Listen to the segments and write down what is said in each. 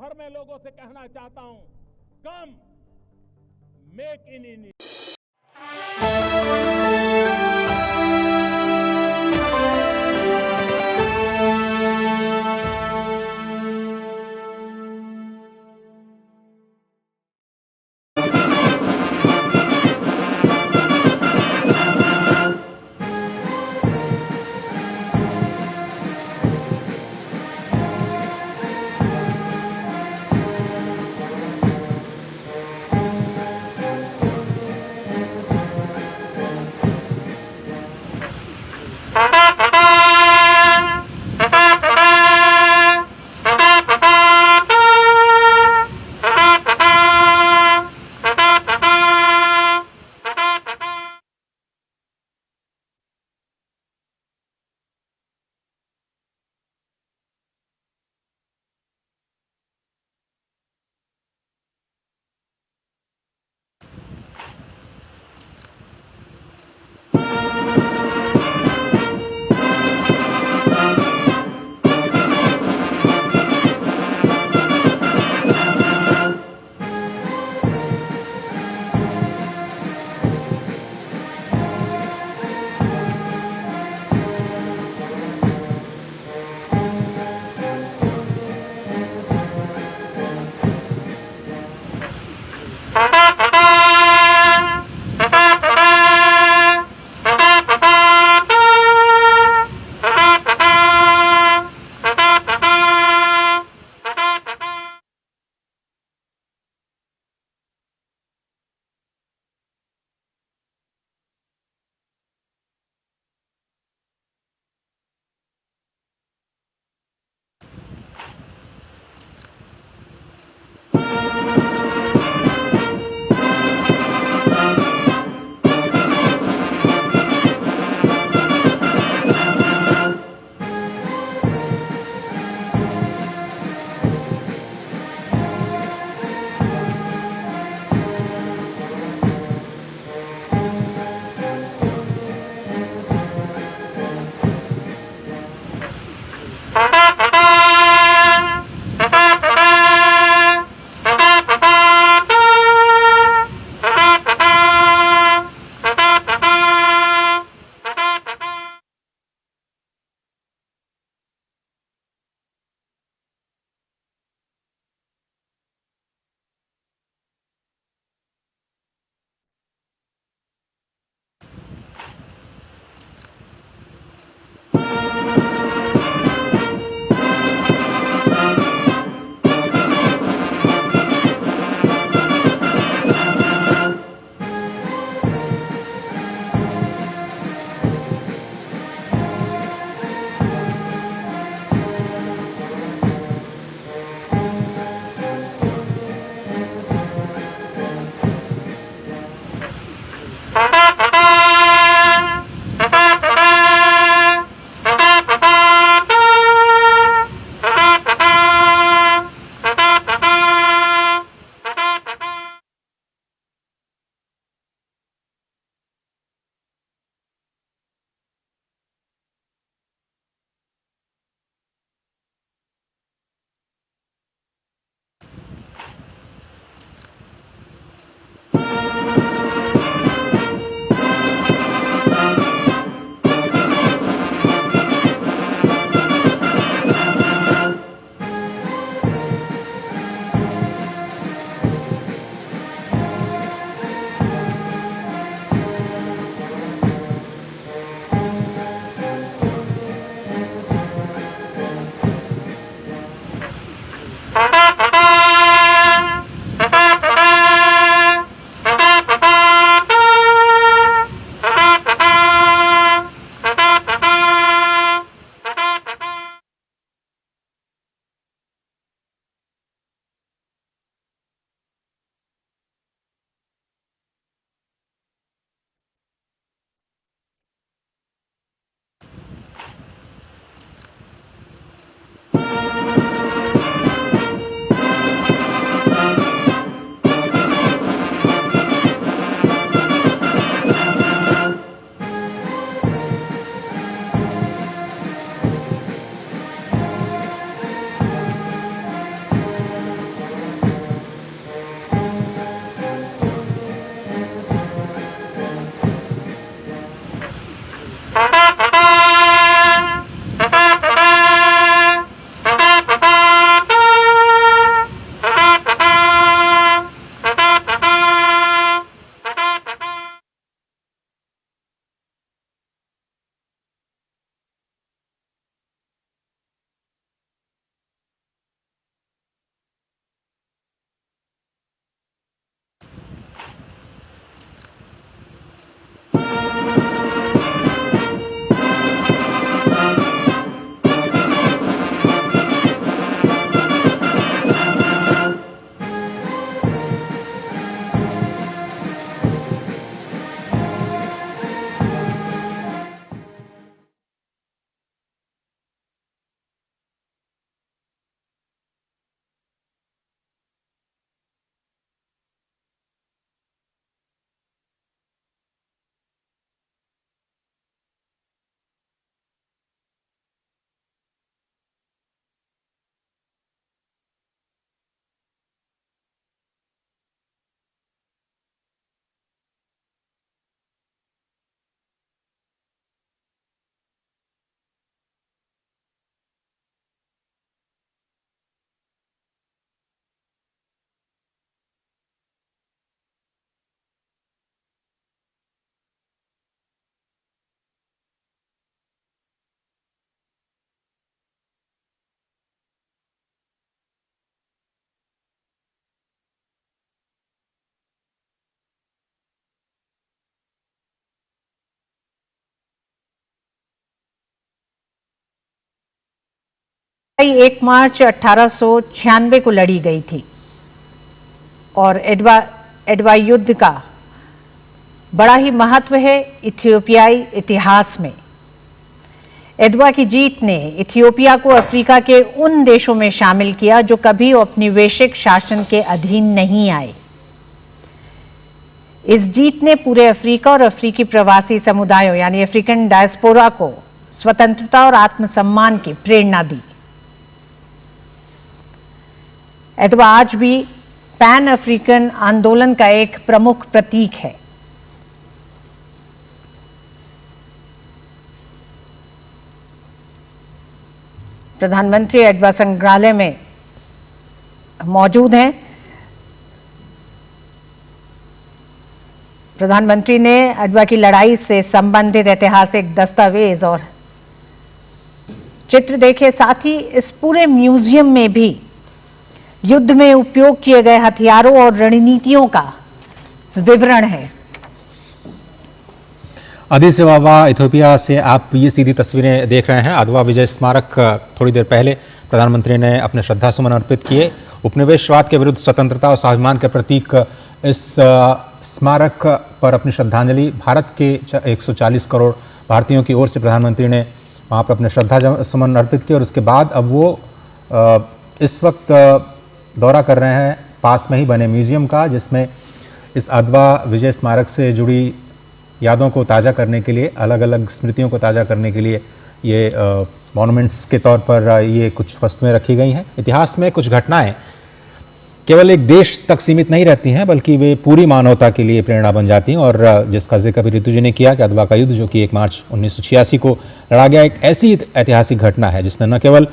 भर में लोगों से कहना चाहता हूं, कम मेक इन इंडिया। 1 मार्च 1896 को लड़ी गई थी और एडवा युद्ध का बड़ा ही महत्व है इथियोपियाई इतिहास में। एडवा की जीत ने इथियोपिया को अफ्रीका के उन देशों में शामिल किया जो कभी औपनिवेशिक शासन के अधीन नहीं आए। इस जीत ने पूरे अफ्रीका और अफ्रीकी प्रवासी समुदायों यानी अफ्रीकन डायस्पोरा को स्वतंत्रता और आत्मसम्मान की प्रेरणा दी। एडवा आज भी पैन अफ्रीकन आंदोलन का एक प्रमुख प्रतीक है। प्रधानमंत्री एडवा संग्रहालय में मौजूद हैं। प्रधानमंत्री ने एडवा की लड़ाई से संबंधित ऐतिहासिक दस्तावेज और चित्र देखे। साथ ही इस पूरे म्यूजियम में भी युद्ध में उपयोग किए गए हथियारों और रणनीतियों का विवरण है। अदीस बाबा, इथियोपिया से आप ये सीधी तस्वीरें देख रहे हैं। अदवा विजय स्मारक थोड़ी देर पहले प्रधानमंत्री ने अपने श्रद्धासुमन अर्पित किए। उपनिवेशवाद के विरुद्ध स्वतंत्रता और स्वाभिमान के प्रतीक इस स्मारक पर अपनी श्रद्धांजलि भारत के 140 करोड़ भारतीयों की ओर से प्रधानमंत्री ने वहाँ पर अपने श्रद्धासुमन अर्पित किए और उसके बाद अब वो इस वक्त दौरा कर रहे हैं पास में ही बने म्यूजियम का, जिसमें इस अदवा विजय स्मारक से जुड़ी यादों को ताज़ा करने के लिए, अलग अलग स्मृतियों को ताज़ा करने के लिए ये मॉन्यूमेंट्स के तौर पर ये कुछ वस्तुएं रखी गई हैं। इतिहास में कुछ घटनाएं केवल एक देश तक सीमित नहीं रहती हैं, बल्कि वे पूरी मानवता के लिए प्रेरणा बन जाती हैं। और जिसका जिक्र भी ऋतु जी ने किया कि अदवा का युद्ध जो कि 1 मार्च 1986 को लड़ा गया, एक ऐसी ऐतिहासिक घटना है जिसने न केवल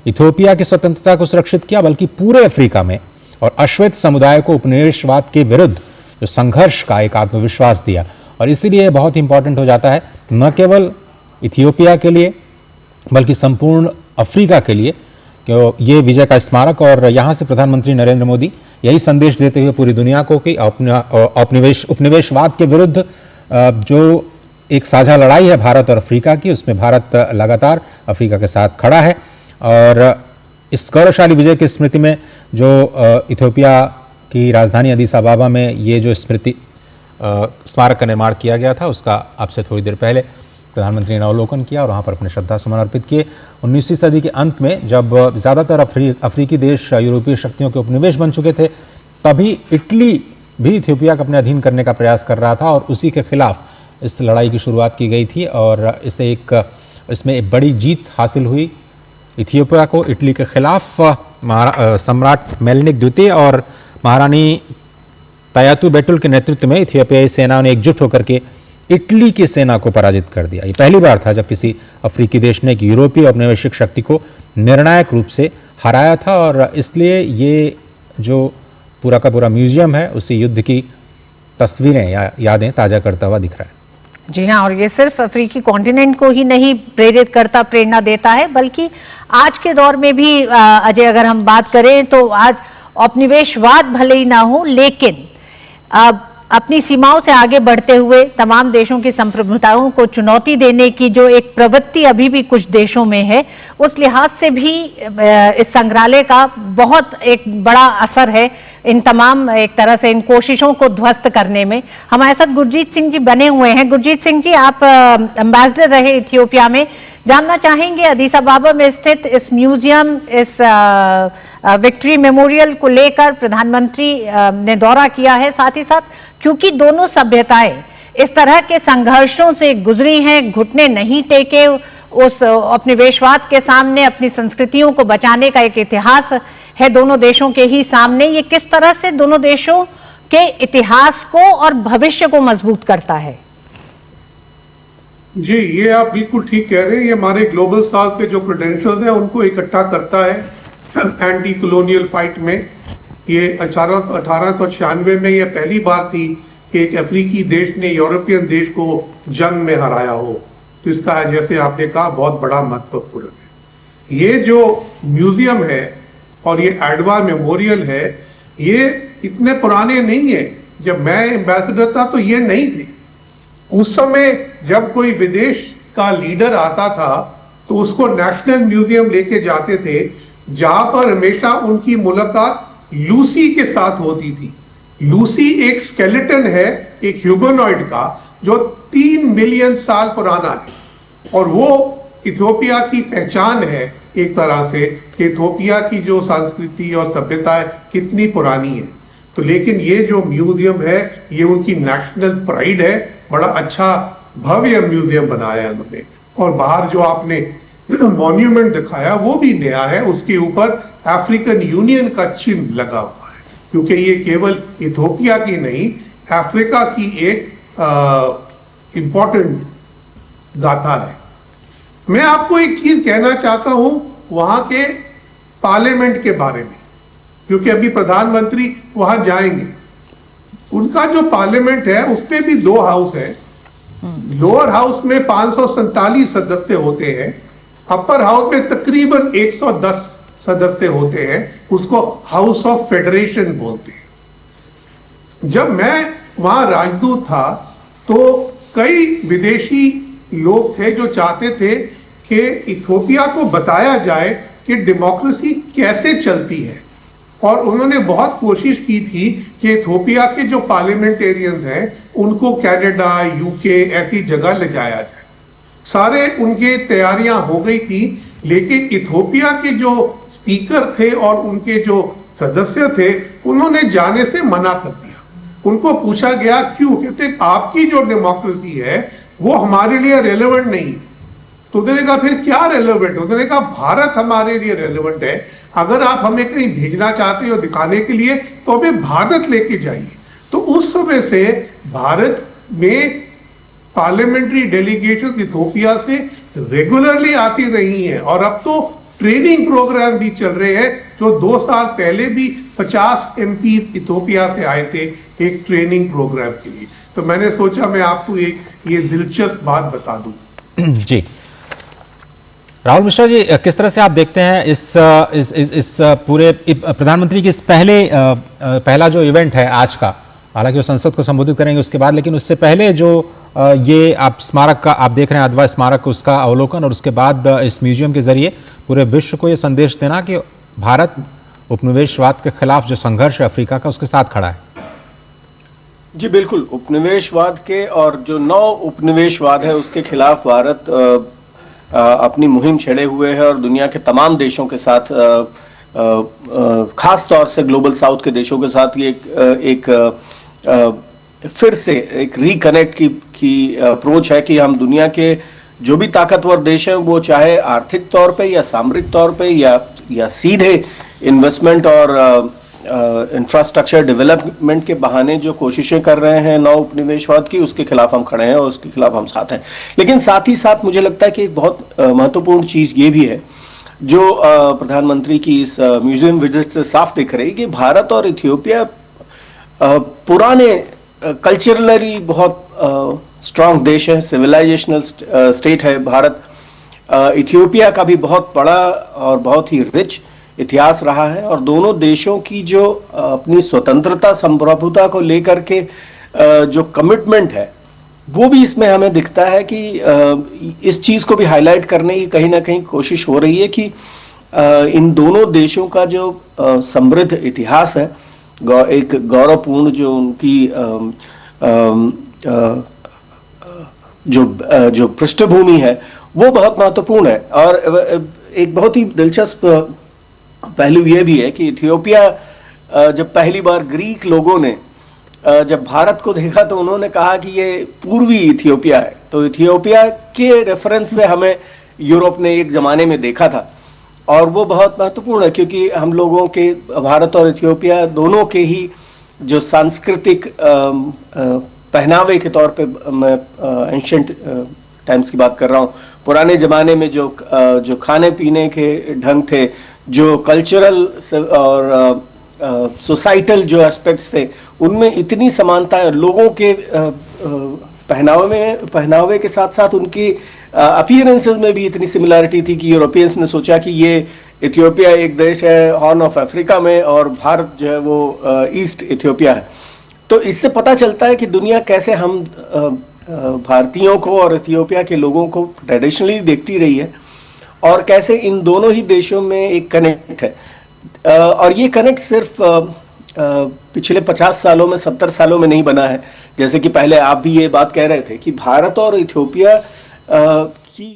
इथियोपिया की स्वतंत्रता को सुरक्षित किया बल्कि पूरे अफ्रीका में और अश्वेत समुदाय को उपनिवेशवाद के विरुद्ध जो संघर्ष का एक आत्मविश्वास दिया। और इसीलिए बहुत इंपॉर्टेंट हो जाता है न केवल इथियोपिया के लिए बल्कि संपूर्ण अफ्रीका के लिए कि ये विजय का स्मारक, और यहाँ से प्रधानमंत्री नरेंद्र मोदी यही संदेश देते हुए पूरी दुनिया को कि उपनिवेशवाद के विरुद्ध जो एक साझा लड़ाई है भारत और अफ्रीका की, उसमें भारत लगातार अफ्रीका के साथ खड़ा है। और इस गौरवशाली विजय की स्मृति में जो इथियोपिया की राजधानी अदीस अबाबा में ये जो स्मृति स्मारक का निर्माण किया गया था, उसका आपसे थोड़ी देर पहले प्रधानमंत्री ने अवलोकन किया और वहाँ पर अपने श्रद्धासुमन अर्पित किए। 19वीं सदी के अंत में जब ज़्यादातर अफ्रीकी देश यूरोपीय शक्तियों के उपनिवेश बन चुके थे, तभी इटली भी इथियोपिया को अपने अधीन करने का प्रयास कर रहा था और उसी के खिलाफ इस लड़ाई की शुरुआत की गई थी। और इसमें एक बड़ी जीत हासिल हुई इथियोपिया को इटली के खिलाफ। सम्राट मेलनिक द्वितीय और महारानी तायातु बेटुल के नेतृत्व में इथियोपियाई सेना ने एकजुट होकर के इटली की सेना को पराजित कर दिया। ये पहली बार था जब किसी अफ्रीकी देश ने एक यूरोपीय औपनिवेशिक शक्ति को निर्णायक रूप से हराया था। और इसलिए ये जो पूरा का पूरा म्यूजियम है उसी युद्ध की तस्वीरें या यादें ताज़ा करता हुआ दिख रहा है। जी हाँ, और ये सिर्फ अफ्रीकी कॉन्टिनेंट को ही नहीं प्रेरित करता, प्रेरणा देता है, बल्कि आज के दौर में भी अजय अगर हम बात करें तो आज औपनिवेशवाद भले ही ना हो, लेकिन अपनी सीमाओं से आगे बढ़ते हुए तमाम देशों की संप्रभुताओं को चुनौती देने की जो एक प्रवृत्ति अभी भी कुछ देशों में है, उस लिहाज से भी इस संग्रहालय का बहुत एक बड़ा असर है इन तमाम एक तरह से इन कोशिशों को ध्वस्त करने में। हमारे साथ गुरजीत सिंह जी बने हुए हैं। गुरजीत सिंह जी, आप एम्बेसडर रहे इथियोपिया में, जानना चाहेंगे अदीस अबाबा में स्थित इस म्यूजियम, इस विक्ट्री मेमोरियल को लेकर प्रधानमंत्री ने दौरा किया है, साथ ही साथ क्योंकि दोनों सभ्यताएं इस तरह के संघर्षों से गुजरी हैं, घुटने नहीं टेके, उस उपनिवेशवाद के सामने अपनी संस्कृतियों को बचाने का एक इतिहास है दोनों देशों के ही सामने। ये किस तरह से दोनों देशों के इतिहास को और भविष्य को मजबूत करता है? जी, ये आप बिल्कुल ठीक कह रहे हैं। ये हमारे ग्लोबल साउथ के जो क्रेडेंशियल्स हैं उनको इकट्ठा करता है एंटी कॉलोनियल फाइट में। ये 1896 में ये पहली बार थी कि एक अफ्रीकी देश ने यूरोपियन देश को जंग में हराया हो, तो इसका जैसे आपने कहा बहुत बड़ा महत्वपूर्ण है। ये जो म्यूजियम है और ये एडवा मेमोरियल है, ये इतने पुराने नहीं है। जब मैं एम्बेसडर था तो ये नहीं थे। उस समय जब कोई विदेश का लीडर आता था तो उसको नेशनल म्यूजियम लेके जाते थे, जहां पर हमेशा उनकी मुलाकात लूसी के साथ होती थी। लूसी एक स्केलेटन है, एक ह्यूमनॉइड का, जो 3 मिलियन साल पुराना है, और वो इथियोपिया की पहचान है एक तरह से कि इथियोपिया की जो संस्कृति और सभ्यता है कितनी पुरानी है। तो लेकिन ये जो म्यूजियम है ये उनकी नेशनल प्राइड है, बड़ा अच्छा भव्य म्यूजियम बनाया है उन्होंने। और बाहर जो आपने मॉन्यूमेंट दिखाया वो भी नया है, उसके ऊपर अफ्रीकन यूनियन का चिन्ह लगा हुआ है, क्योंकि ये केवल इथियोपिया की नहीं, अफ्रीका की एक इंपॉर्टेंट गाथा है। मैं आपको एक चीज कहना चाहता हूं वहां के पार्लियामेंट के बारे में, क्योंकि अभी प्रधानमंत्री वहां जाएंगे। उनका जो पार्लियामेंट है उसमें भी 2 हाउस है। लोअर हाउस में 547 सदस्य होते हैं, अपर हाउस में तकरीबन 110 सदस्य होते हैं, उसको हाउस ऑफ फेडरेशन बोलते हैं। जब मैं वहां राजदूत था तो कई विदेशी लोग थे जो चाहते थे कि इथियोपिया को बताया जाए कि डेमोक्रेसी कैसे चलती है, और उन्होंने बहुत कोशिश की थी कि इथियोपिया के जो पार्लियामेंटेरियंस हैं उनको कनाडा, यूके ऐसी जगह ले जाया जाए। सारे उनके तैयारियां हो गई थी, लेकिन इथियोपिया के जो स्पीकर थे और उनके जो सदस्य थे उन्होंने जाने से मना कर दिया। उनको पूछा गया क्यों, कहते आपकी जो डेमोक्रेसी है वो हमारे लिए रेलेवेंट नहीं है। तो उन्होंने कहा फिर क्या रेलेवेंट? उन्होंने कहा भारत हमारे लिए रेलेवेंट है, अगर आप हमें कहीं भेजना चाहते हो दिखाने के लिए तो हमें भारत लेके जाइए। तो उस समय से भारत में पार्लियामेंट्री डेलीगेशन इथियोपिया से रेगुलरली आती रही हैं, और अब तो ट्रेनिंग प्रोग्राम भी चल रहे हैं। जो 2 साल पहले भी 50 MP इथियोपिया से आए थे एक ट्रेनिंग प्रोग्राम के लिए। तो मैंने सोचा मैं आपको ये दिलचस्प बात बता दूं। जी राहुल मिश्रा जी, किस तरह से आप देखते हैं इस पूरे प्रधानमंत्री की इस पहला जो इवेंट है आज का, हालांकि वो संसद को संबोधित करेंगे उसके बाद, लेकिन उससे पहले जो ये आप स्मारक का आप देख रहे हैं, अदवा स्मारक, उसका अवलोकन, और उसके बाद इस म्यूजियम के जरिए पूरे विश्व को ये संदेश देना कि भारत उपनिवेशवाद के खिलाफ जो संघर्ष है अफ्रीका का, उसके साथ खड़ा है। जी बिल्कुल, उपनिवेशवाद के और जो नौ उपनिवेशवाद है उसके खिलाफ भारत अपनी मुहिम छेड़े हुए है, और दुनिया के तमाम देशों के साथ, खास तौर से ग्लोबल साउथ के देशों के साथ ये एक फिर से एक रिकनेक्ट की अप्रोच है कि हम दुनिया के जो भी ताकतवर देश हैं, वो चाहे आर्थिक तौर पे या सामरिक तौर पे या सीधे इन्वेस्टमेंट और इंफ्रास्ट्रक्चर डेवलपमेंट के बहाने जो कोशिशें कर रहे हैं नौ उपनिवेशवाद की, उसके खिलाफ हम खड़े हैं और उसके खिलाफ हम साथ हैं। लेकिन साथ ही साथ मुझे लगता है कि एक बहुत महत्वपूर्ण चीज ये भी है जो प्रधानमंत्री की इस म्यूजियम विजिट से साफ दिख रही है कि भारत और इथियोपिया पुराने कल्चरली बहुत स्ट्रांग देश है, सिविलाइजेशनल स्टेट है भारत। इथियोपिया का भी बहुत बड़ा और बहुत ही रिच इतिहास रहा है, और दोनों देशों की जो अपनी स्वतंत्रता संप्रभुता को लेकर के जो कमिटमेंट है वो भी इसमें हमें दिखता है कि इस चीज को भी हाईलाइट करने की कहीं ना कहीं कोशिश हो रही है कि इन दोनों देशों का जो समृद्ध इतिहास है, एक गौरवपूर्ण जो उनकी जो पृष्ठभूमि है वो बहुत महत्वपूर्ण है। और एक बहुत ही दिलचस्प पहलू ये भी है कि इथियोपिया, जब पहली बार ग्रीक लोगों ने जब भारत को देखा तो उन्होंने कहा कि ये पूर्वी इथियोपिया है। तो इथियोपिया के रेफरेंस से हमें यूरोप ने एक जमाने में देखा था, और वो बहुत महत्वपूर्ण है क्योंकि हम लोगों के, भारत और इथियोपिया दोनों के ही जो सांस्कृतिक पहनावे के तौर पे, मैं एंशिएंट टाइम्स की बात कर रहा हूँ, पुराने ज़माने में जो खाने पीने के ढंग थे, जो कल्चरल और सोसाइटल जो एस्पेक्ट्स थे, उनमें इतनी समानता है। लोगों के पहनावे के साथ साथ उनकी अपीयरेंसेस में भी इतनी सिमिलरिटी थी कि यूरोपियंस ने सोचा कि ये इथियोपिया एक देश है हॉर्न ऑफ अफ्रीका में, और भारत जो है वो ईस्ट इथियोपिया है। तो इससे पता चलता है कि दुनिया कैसे हम भारतीयों को और इथियोपिया के लोगों को ट्रेडिशनली देखती रही है, और कैसे इन दोनों ही देशों में एक कनेक्ट है। और ये कनेक्ट सिर्फ पिछले 50 सालों में 70 सालों में नहीं बना है, जैसे कि पहले आप भी ये बात कह रहे थे कि भारत और इथियोपिया की